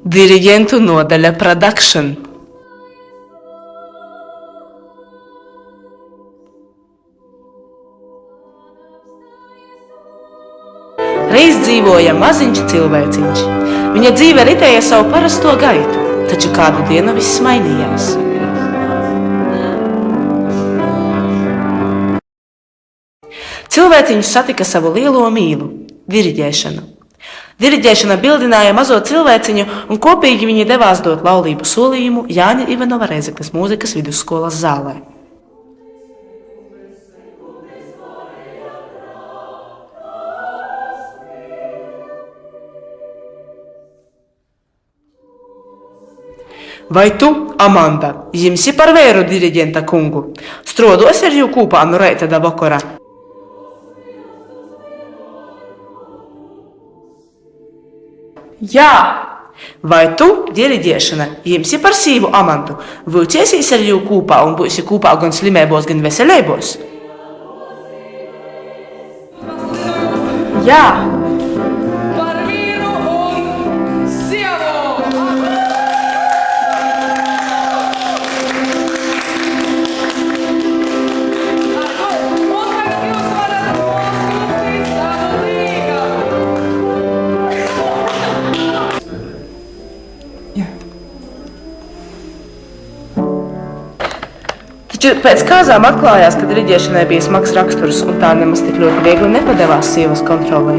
Diriģentu nodaļa Production. Reiz dzīvoja maziņš cilvēciņš. Viņa dzīve ritēja savu parasto gaitu, taču kādu dienu viss mainījās. Cilvēciņš satika savu lielo mīlu – diriģēšanu. Diriģēšana bildināja mazo cilvēciņu, un kopīgi viņi devās dot laulību solījumu Jāņa Ivanova Rēzeknes mūzikas vidusskolas zālē. Vai tu, Amanda, jimsi par vēru diriģenta kungu? Strodos ar jū kūpā no reita da vakara. Jā! Vai tu, diriģēšana, jimsi par sīvu Amandu? Vilciesīs ar jū kūpā un būsi kūpā gan slimēbos, gan veselēbos? Jā! Taču pēc kāzām atklājās, ka diriģēšanai bija smags raksturs un tā nemaz tik ļoti viegli nepadevās sievas kontrolē.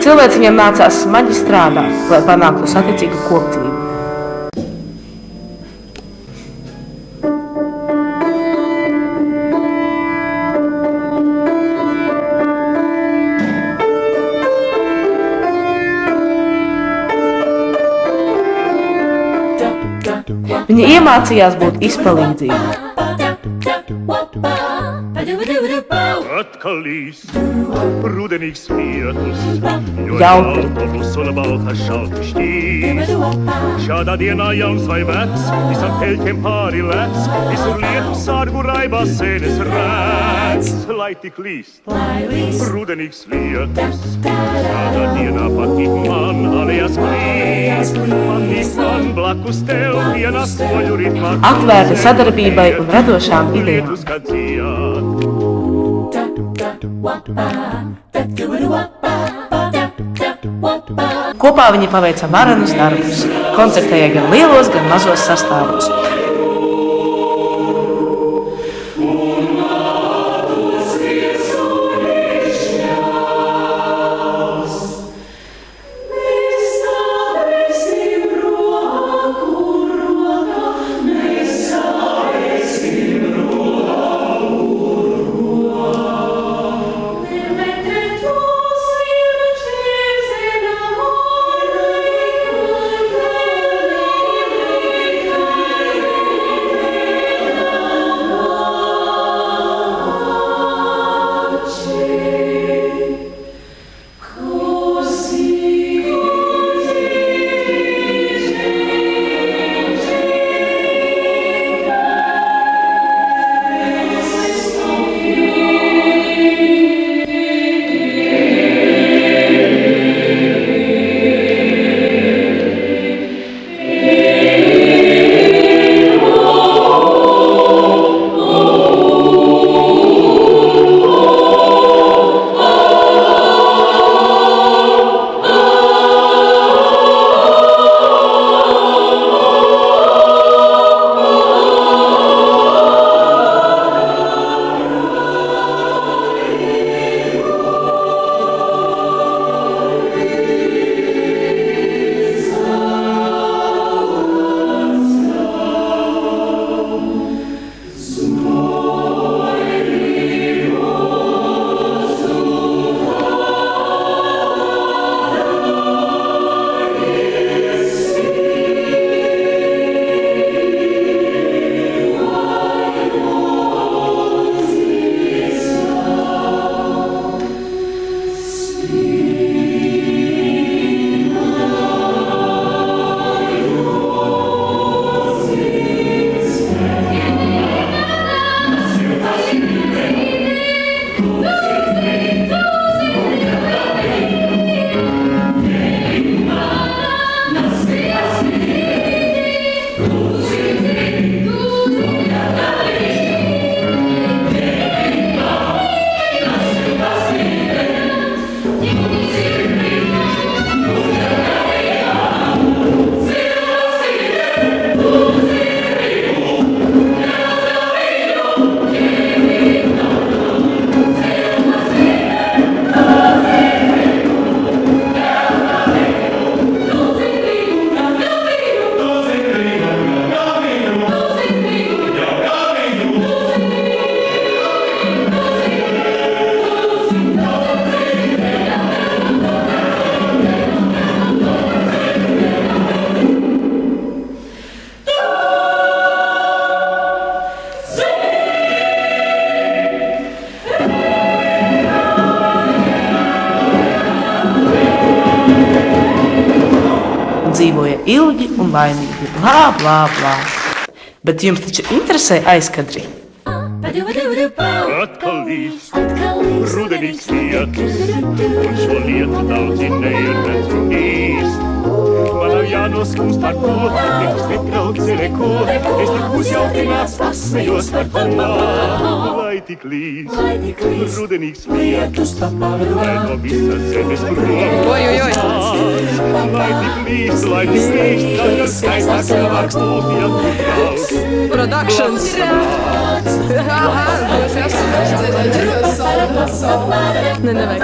Cilvēciņam nācās smagi strādāt, lai panāktu saticīgu kopdzīvi. Viņa iemācījās būt izpalīdzīga. Atkal īst, rudenīgs lietus, Jautri. un balta šalti šķīst. Šādā dienā jauns vai vecs, visam peļķiem pāri lec, visur lietu sārgu raibās sēnes rēc. Lai tik līst, rudenīgs lietus, šādā dienā patīk man alejās klīst, patīk man blakus tev vienā soļu ritmā. Atvērta sadarbībai un radošām idejām. Kopā viņi paveica varenus darbus, koncertēja gan lielos, gan mazos sastāvos. dzīvoja ilgi un laimīgi. Blā, blā, blā. Bet jums taču interesē aizkadri. Atkal līst, rudenīgs lietus, un šo lietu daudzi neredz un īst. Man nav jānoskums par ko, nekus netraucē neko, es tik uzjautinās pasmejos par to. Lai tik līst, rudenīgs lietus, lai no visas zemes prom. Lai tik līst, tagad skaistā cilvēks mūsdien trauks. Productions. Ne, nevajag.